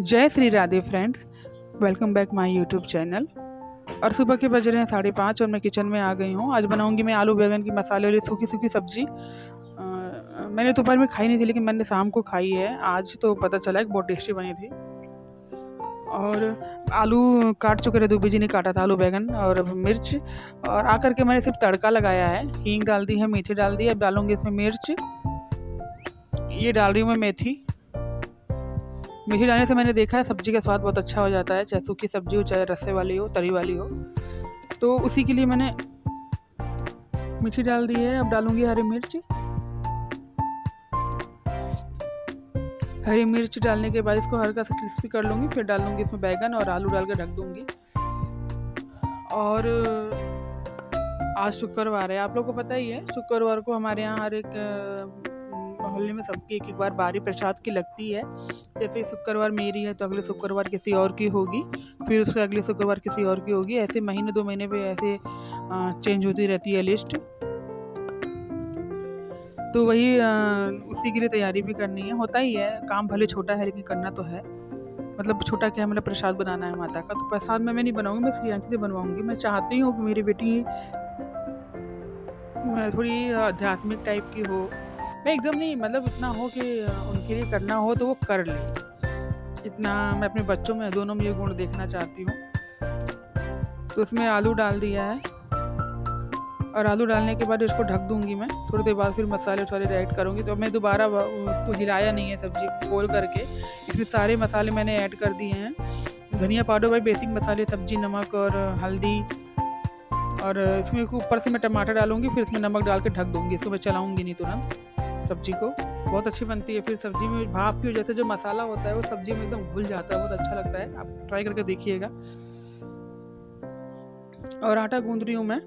जय Shri Radhe friends, welcome back my YouTube channel. और सुबह के बज रहे हैं 5:30 और मैं किचन में आ गई हूँ। आज बनाऊंगी मैं आलू बैंगन की मसाले वाली सूखी सूखी सब्जी। मैंने दोपहर में खाई नहीं थी, लेकिन मैंने शाम को खाई है। आज तो पता चला कि बहुत टेस्टी बनी थी। और आलू काट चुके थे, दूबी जी ने काटा था आलू बैंगन और मिर्च। और आकर के मैंने सिर्फ तड़का लगाया है, हींग डाल दी है, मेथी डाल दी है। अब डालूंगी इसमें मिर्च, ये डाल रही हूँ मैं मेथी। मेथी डालने से मैंने देखा है सब्जी का स्वाद बहुत अच्छा हो जाता है, चाहे सूखी सब्जी हो, चाहे रस्से वाली हो, तरी वाली हो। तो उसी के लिए मैंने मेथी डाल दी है। अब डालूंगी हरी मिर्च। हरी मिर्च डालने के बाद इसको हल्का सा क्रिस्पी कर लूँगी, फिर डाल दूँगी इसमें बैगन और आलू डाल के ढक दूँगी। और आज शुक्रवार है, आप लोग को पता ही है, शुक्रवार को हमारे यहाँ हर एक मोहल्ले में सबकी एक एक बार बारी प्रसाद की लगती है। जैसे शुक्रवार मेरी है तो अगले शुक्रवार किसी और की होगी, फिर उसके अगले शुक्रवार किसी और की होगी। ऐसे महीने 2 महीने पे ऐसे चेंज होती रहती है लिस्ट। तो वही उसी के लिए तैयारी भी करनी है। होता ही है, काम भले छोटा है लेकिन करना तो है। मतलब छोटा क्या है, मतलब प्रसाद बनाना है माता का। तो प्रसाद मैं नहीं बनाऊंगी, मैं श्रेयांशी से बनवाऊंगी। मैं चाहती हूँ कि मेरी बेटी थोड़ी आध्यात्मिक टाइप की हो। मैं एकदम नहीं, मतलब इतना हो कि उनके लिए करना हो तो वो कर ले, इतना मैं अपने बच्चों में दोनों में ये गुण देखना चाहती हूँ। तो उसमें आलू डाल दिया है और आलू डालने के बाद इसको ढक दूंगी मैं। थोड़ी देर बाद फिर मसाले ऐड करूँगी। तो मैं दोबारा इसको हिलाया नहीं है सब्जी को खोल करके। इसमें सारे मसाले मैंने ऐड कर दिए हैं। धनिया पाउडर, भाई बेसिक मसाले, सब्जी नमक और हल्दी। और इसमें ऊपर से मैं टमाटर डालूंगी, फिर इसमें नमक डाल के ढक दूंगी। इसको मैं चलाऊंगी नहीं तुरंत। सब्जी को बहुत अच्छी बनती है। फिर सब्जी में भाप की वजह से जो मसाला होता है वो सब्जी में एकदम घुल जाता है, बहुत अच्छा लगता है। आप ट्राई करके देखिएगा। और आटा गूंद रही हूँ मैं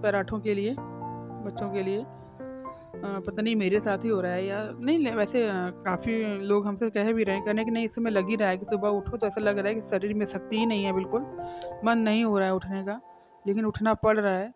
पराठों के लिए, बच्चों के लिए। पता नहीं मेरे साथ ही हो रहा है या नहीं, वैसे काफ़ी लोग हमसे कह भी रहे हैं, कहने कि नहीं, इस समय लग ही रहा है कि सुबह उठो तो ऐसा लग रहा है कि शरीर में शक्ति ही नहीं है, बिल्कुल मन नहीं हो रहा है उठने का, लेकिन उठना पड़ रहा है।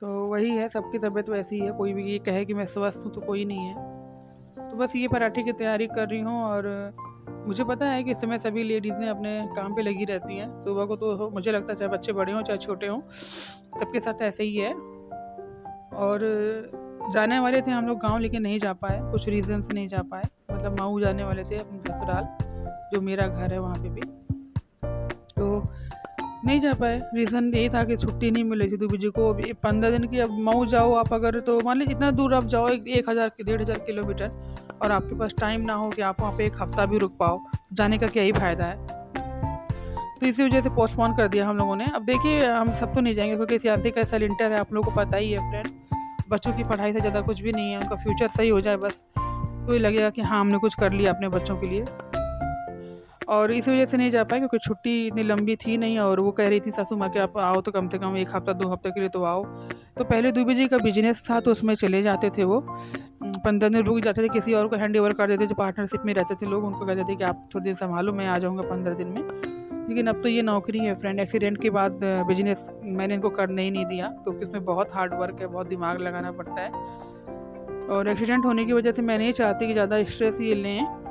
तो वही है, सबकी तबीयत वैसी है। कोई भी ये कहे कि मैं स्वस्थ हूँ तो कोई नहीं है। तो बस ये पराठे की तैयारी कर रही हूँ। और मुझे पता है कि इस समय सभी लेडीज़ें अपने काम पे लगी रहती हैं सुबह को। तो मुझे लगता है चाहे बच्चे बड़े हों चाहे छोटे हों, सबके साथ ऐसे ही है। और जाने वाले थे हम लोग गांव, लेकिन नहीं जा पाए, कुछ रीज़न से नहीं जा पाए। मतलब मऊ जाने वाले थे अपने ससुराल, जो मेरा घर है वहाँ पे भी, तो नहीं जा पाए। रीज़न यही था कि छुट्टी नहीं मिली थी दूबी जी को। 15 दिन की। अब मऊ जाओ आप अगर, तो मान लीजिए इतना दूर आप जाओ, 1000 1,500 किलोमीटर, और आपके पास टाइम ना हो कि आप वहाँ पे एक हफ्ता भी रुक पाओ, जाने का क्या ही फ़ायदा है। तो इसी वजह से पोस्टपोन कर दिया हम लोगों ने। अब देखिए, हम सब तो नहीं जाएंगे क्योंकि श्रेयांशी का साल इंटर है, आप लोगों को पता ही है फ्रेंड। बच्चों की पढ़ाई से ज़्यादा कुछ भी नहीं है, उनका फ्यूचर सही हो जाए बस, तो ये लगेगा कि हाँ हमने कुछ कर लिया अपने बच्चों के लिए। और इस वजह से नहीं जा पाए क्योंकि छुट्टी इतनी लंबी थी नहीं। और वो कह रही थी सासू माँ कि आप आओ तो कम से कम 1 हफ्ता 2 हफ्ते के लिए तो आओ। तो पहले दूबी जी का बिजनेस था तो उसमें चले जाते थे वो, 15 दिन रुक जाते थे, किसी और को हैंड ओवर कर देते, जो पार्टनरशिप में रहते थे लोग, उनको कहते थे कि आप थोड़े दिन संभालो, मैं आ जाऊँगा 15 दिन में। लेकिन अब तो ये नौकरी है फ्रेंड। एक्सीडेंट के बाद बिजनेस मैंने इनको करने ही नहीं दिया, क्योंकि उसमें बहुत हार्ड वर्क है, बहुत दिमाग लगाना पड़ता है। और एक्सीडेंट होने की वजह से मैं नहीं चाहती कि ज़्यादा स्ट्रेस ये लें।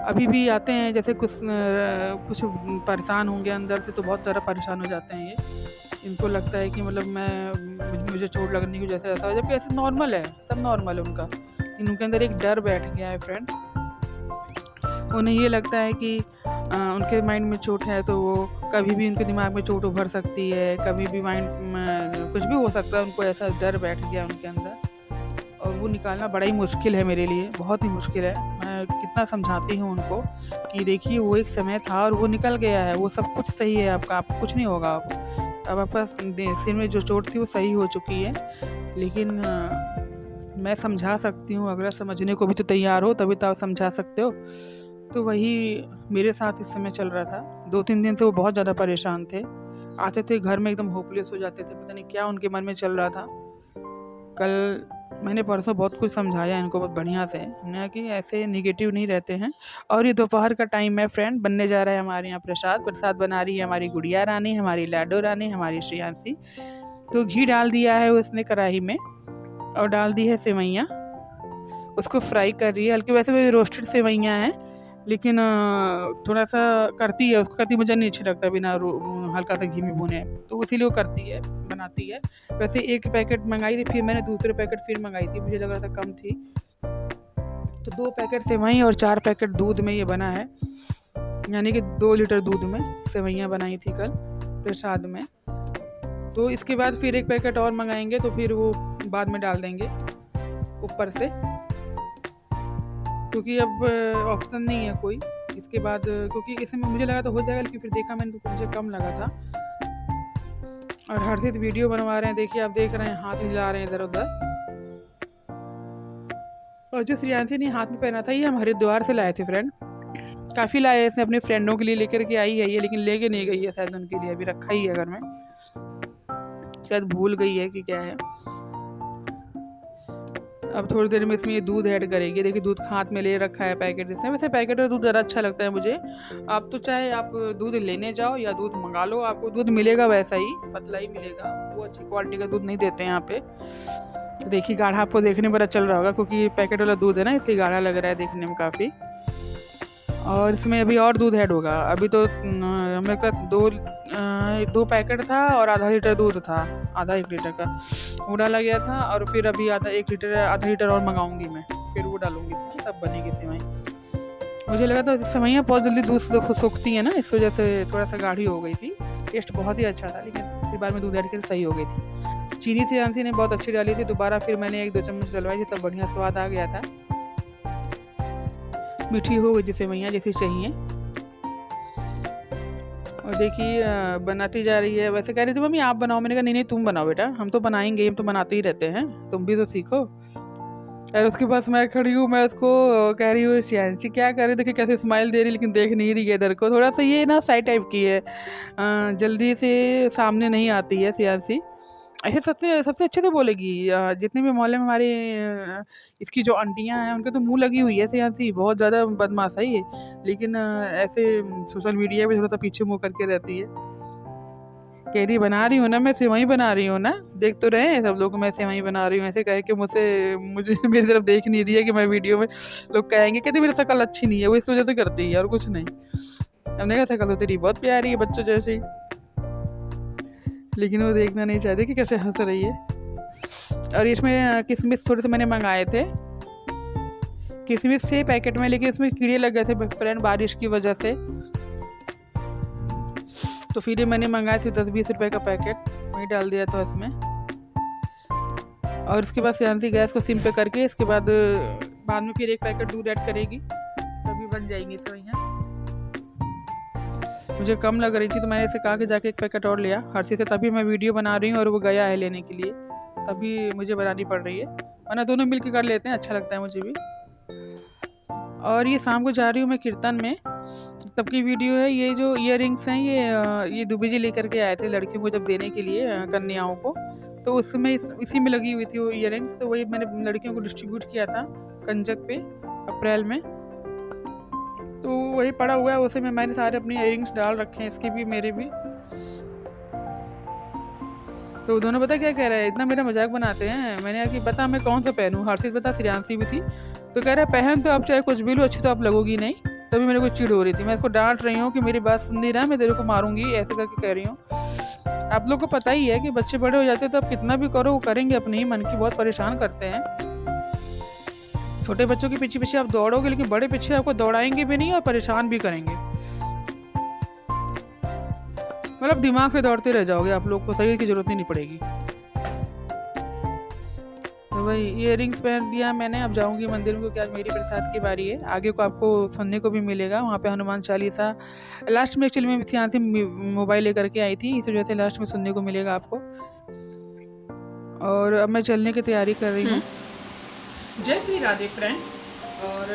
अभी भी आते हैं, जैसे कुछ परेशान होंगे अंदर से, तो बहुत ज़्यादा परेशान हो जाते हैं ये। इनको लगता है कि मतलब मुझे चोट लगने की वजह से ऐसा हो, जबकि ऐसे नॉर्मल है, सब नॉर्मल है उनका। इनके अंदर एक डर बैठ गया है फ्रेंड। उन्हें ये लगता है कि उनके माइंड में चोट है तो वो कभी भी, उनके दिमाग में चोट उभर सकती है, कभी भी माइंड में कुछ भी हो सकता है। उनको ऐसा डर बैठ गया उनके अंदर, और वो निकालना बड़ा ही मुश्किल है मेरे लिए, बहुत ही मुश्किल है। मैं कितना समझाती हूँ उनको कि देखिए वो एक समय था और वो निकल गया है, वो सब कुछ सही है आपका, आपको कुछ नहीं होगा। अब आपका सिर में जो चोट थी वो सही हो चुकी है। लेकिन मैं समझा सकती हूँ, अगर समझने को भी तो तैयार हो तभी तो आप समझा सकते हो। तो वही मेरे साथ इस समय चल रहा था। 2-3 दिन से वो बहुत ज़्यादा परेशान थे, आते थे घर में एकदम होपलेस हो जाते थे, पता नहीं क्या उनके मन में चल रहा था। कल मैंने परसों बहुत कुछ समझाया इनको, बहुत बढ़िया से, हमने कि ऐसे नेगेटिव नहीं रहते हैं। और ये दोपहर का टाइम है फ्रेंड, बनने जा रहा है हमारे यहाँ प्रसाद बना रही है हमारी गुड़िया रानी, हमारी लाडो रानी, हमारी श्रेयांशी। तो घी डाल दिया है उसने कढ़ाई में, और डाल दी है सेवैयाँ। उसको फ्राई कर रही है हल्के। वैसे भी रोस्टेड सेवइयाँ हैं, लेकिन थोड़ा सा करती है उसको, कहती मुझे नहीं अच्छा लगता बिना हल्का सा घी में भुने, तो इसीलिए वो करती है, बनाती है। वैसे एक पैकेट मंगाई थी, फिर मैंने दूसरे पैकेट फिर मंगाई थी, मुझे लग रहा था कम थी, तो 2 पैकेट सेवई और 4 पैकेट दूध में ये बना है, यानी कि 2 लीटर दूध में सेवइयाँ बनाई थी कल प्रसाद में। तो इसके बाद फिर 1 पैकेट और मंगाएंगे, तो फिर वो बाद में डाल देंगे ऊपर से, क्योंकि अब ऑप्शन नहीं है कोई इसके बाद, क्योंकि इसमें मुझे लगा तो हो जाएगा, लेकिन फिर देखा मैंने तो मुझे कम लगा था। और हर्षित वीडियो बनवा रहे हैं, देखिए आप देख रहे हैं, हाथ हिला रहे हैं इधर उधर। और जो श्रियांशी ने हाथ में पहना था, ये हम हरिद्वार से लाए थे फ्रेंड, काफ़ी लाए इसने अपने फ्रेंडों के लिए लेकर के आई है ये, लेकिन लेके नहीं गई है शायद उनके लिए, अभी रखा ही है घर में, शायद भूल गई है कि क्या है। अब थोड़ी देर में इसमें ये दूध ऐड करेगी, देखिए दूध हाथ में ले रखा है पैकेट इसमें। वैसे पैकेट का दूध ज़्यादा अच्छा लगता है मुझे। आप तो चाहे आप दूध लेने जाओ या दूध मंगा लो, आपको दूध मिलेगा वैसा ही, पतला ही मिलेगा, वो अच्छी क्वालिटी का दूध नहीं देते हैं यहाँ पे। तो देखिए गाढ़ा आपको देखने में पता चल रहा होगा, क्योंकि पैकेट वाला दूध है ना, इसलिए गाढ़ा लग रहा है देखने में काफ़ी। और इसमें अभी और दूध ऐड होगा, अभी तो मेरे पास 2 पैकेट था और आधा लीटर दूध था, आधा 1 लीटर का वो डाला गया था, और फिर अभी आधा लीटर और मंगाऊंगी मैं, फिर वो डालूंगी इसमें, तब बनेगी सेवई। मुझे लगा था सेवइयाँ बहुत जल्दी दूध से सूखती है ना, इस वजह से थोड़ा सा गाढ़ी हो गई थी। टेस्ट बहुत ही अच्छा था, लेकिन फिर बाद में दूध ऐड कर सही हो गई थी। चीनी श्रियांशी ने बहुत अच्छी डाली थी, दोबारा फिर मैंने 1-2 चम्मच डलवाई थी, तब बढ़िया स्वाद आ गया था, मीठी हो गई जैसे सेवइयाँ जैसी चाहिए। और देखिए बनाती जा रही है। वैसे कह रही थी मम्मी आप बनाओ, मैंने कहा नहीं तुम बनाओ बेटा, हम तो बनाएंगे, हम तो बनाते ही रहते हैं, तुम भी तो सीखो। और उसके पास मैं खड़ी हूँ, मैं उसको कह रही हूँ श्रियांशी क्या कर रही, देखिए कैसे स्माइल दे रही, लेकिन देख नहीं रही है इधर को, थोड़ा सा ये ना साइड टाइप की है, जल्दी से सामने नहीं आती है श्रियांशी। ऐसे सबसे अच्छे से बोलेगी, जितने भी मोहल्ले में हमारे इसकी जो आंटियां हैं उनके तो मुंह लगी हुई है श्रियांशी, बहुत ज़्यादा बदमाश है ये, लेकिन ऐसे सोशल मीडिया पे थोड़ा सा पीछे मुँह करके रहती है। कह रही बना रही हूँ ना मैं, सेवई बना रही हूँ ना, देख तो रहे हैं सब लोग मैं सेवई बना रही हूँ, ऐसे कह के मुझे मेरी तरफ देख नहीं रही है कि मैं वीडियो में, लोग कहेंगे कहते मेरी शक्ल अच्छी नहीं है, वो इस वजह से करती है और कुछ नहीं। हमने कहा शक्ल तो तेरी बहुत प्यारी है बच्चों जैसी, लेकिन वो देखना नहीं चाहते कि कैसे हंस रही है। और इसमें किशमिश थोड़े से मैंने मंगाए थे, किशमिश से पैकेट में, लेकिन इसमें कीड़े लग गए थे फ्रेंड बारिश की वजह से, तो फिर मैंने मंगाए थे 10-20 रुपए का पैकेट, वही डाल दिया था इसमें। और उसके बाद श्रियांशी गैस को सिम पे करके इसके बाद में फिर 1 पैकेट दूध ऐड करेगी, तभी बन जाएंगी सेवइयाँ। मुझे कम लग रही थी तो मैंने इसे कहा कि जाके 1 पैकेट और लिया हर्षी से, तभी मैं वीडियो बना रही हूँ और वो गया है लेने के लिए, तभी मुझे बनानी पड़ रही है, वरना दोनों मिल के कर लेते हैं, अच्छा लगता है मुझे भी। और ये शाम को जा रही हूँ मैं कीर्तन में, तब की वीडियो है। ये जो ईयररिंग्स हैं ये दुबे जी लेकर के आए थे लड़कियों को जब देने के लिए, कन्याओं को, तो उसमें इसी में लगी हुई थी वो ईयररिंग्स, तो वही मैंने लड़कियों को डिस्ट्रीब्यूट किया था कंजक पे अप्रैल में, तो वही पड़ा हुआ है, उसे में मैंने सारे अपने ईयररिंग्स डाल रखे हैं, इसके भी मेरे भी। तो दोनों पता क्या कह रहे हैं, इतना मेरा मजाक बनाते हैं, मैंने कहा कि पता मैं कौन सा पहनूं, हर्षित पता श्रियांशी भी थी, तो कह रहा है पहन तो आप चाहे कुछ भी लो, अच्छी तो आप लगोगी नहीं, तभी मेरे को चिढ़ हो रही थी, मैं इसको डांट रही हूँ कि मेरी बात सुन नहीं रहा, मैं तेरे को मारूंगी, ऐसे करके कह रही हूँ। आप लोग को पता ही है कि बच्चे बड़े हो जाते हैं तो आप कितना भी करो वो करेंगे अपने ही मन की, बहुत परेशान करते हैं। छोटे बच्चों के पीछे पीछे आप दौड़ोगे, लेकिन बड़े पीछे आपको दौड़ाएंगे भी नहीं और परेशान भी करेंगे, मतलब दिमाग से दौड़ते रह जाओगे, आप लोग को शरीर की जरूरत ही नहीं पड़ेगी। तो भाई ईयररिंग्स पहन लिया मैंने, अब जाऊंगी मंदिर में, क्योंकि आज मेरी प्रसाद की बारी है, आगे को आपको सुनने को भी मिलेगा, वहाँ पे हनुमान चालीसा लास्ट में एक्चुअली में यहाँ से मोबाइल लेकर के आई थी, इस वजह से लास्ट में सुनने को मिलेगा आपको। और अब मैं चलने की तैयारी कर रही हूँ। जय श्री राधे फ्रेंड्स, और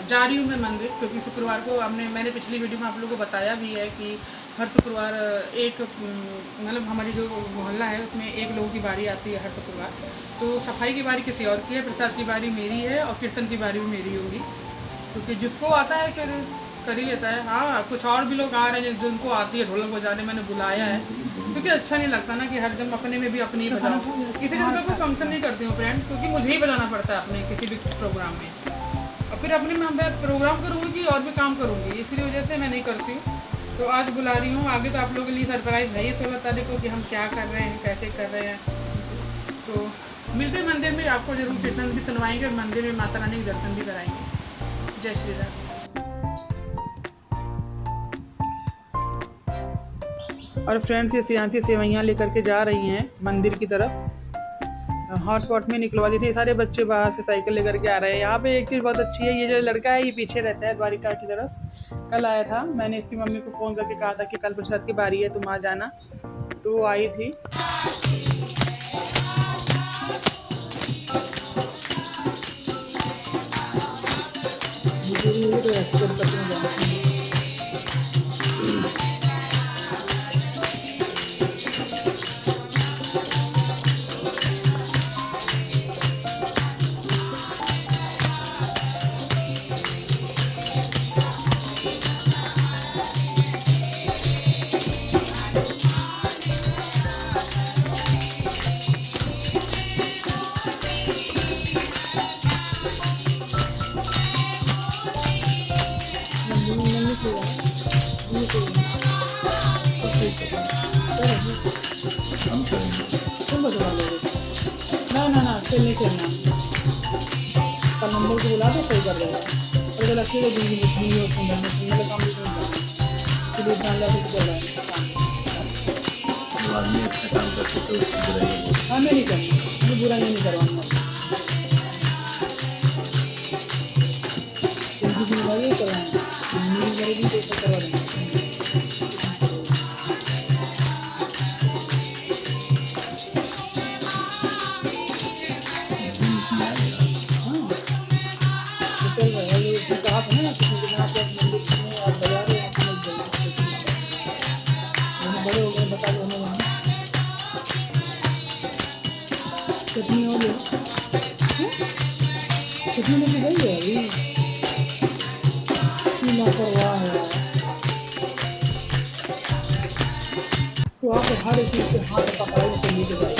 जा रही हूँ मैं मंदिर, क्योंकि शुक्रवार को मैंने पिछली वीडियो में आप लोगों को बताया भी है कि हर शुक्रवार एक मतलब हमारी जो मोहल्ला है उसमें 1 लोगों की बारी आती है हर शुक्रवार, तो सफाई की बारी किसी और की है, प्रसाद की बारी मेरी है, और कीर्तन की बारी भी मेरी होगी, क्योंकि जिसको आता है फिर कर ही लेता है। हाँ, कुछ और भी लोग आ रहे हैं जिनको आती है ढोलक बजाने, मैंने बुलाया है क्योंकि अच्छा नहीं लगता ना कि हर जन अपने में भी अपनी ही बजाओ। किसी जगह मैं कोई फंक्शन नहीं करती हूँ फ्रेंड, क्योंकि मुझे ही बजाना पड़ता है अपने किसी भी प्रोग्राम में, और फिर अपने में मैं प्रोग्राम करूँगी और भी काम करूँगी, इसी वजह से मैं नहीं करती हूँ। तो आज बुला रही हूँ। आगे तो आप लोगों के लिए सरप्राइज़ है ही 16 तारीख को कि हम क्या कर रहे हैं, कैसे कर रहे हैं। तो मिलते हैं मंदिर में, आपको जरूर कीर्तन भी सुनवाएंगे और मंदिर में माता रानी के दर्शन भी कराएंगे। जय श्री राम। और फ्रेंड्स, ये श्रेयांशी सेवैयाँ लेकर के जा रही हैं मंदिर की तरफ। हॉटपॉट में निकलवा दी थी। सारे बच्चे बाहर से साइकिल लेकर के आ रहे हैं। यहाँ पे एक चीज़ बहुत अच्छी है, ये जो लड़का है ये पीछे रहता है द्वारिका की तरफ। कल आया था, मैंने इसकी मम्मी को फ़ोन करके कहा था कि कल प्रसाद की बारी है, तुम आ जाना, तो वो आई थी। ना खेल नहीं खेलना, का नंबर को बुला दो, सही कर देगा। और अगर अच्छी लगी नहीं हो सुंदर मेरे काम भी नहीं करना, इसलिए ध्यान रखो चल रहा है आदमी अच्छा काम करते तो हाँ, मैं नहीं करना, मैं बुरा नहीं करवाऊँगा। जिम्मेदारी करवाएंगे, मेरी भी पैसा करवा देंगे। कितनी हो गई, कितनी लेके गई है अभी, लापरवाह है। तो आप हर एक चीज़ के हाथ पकड़ाई से लेके जाए।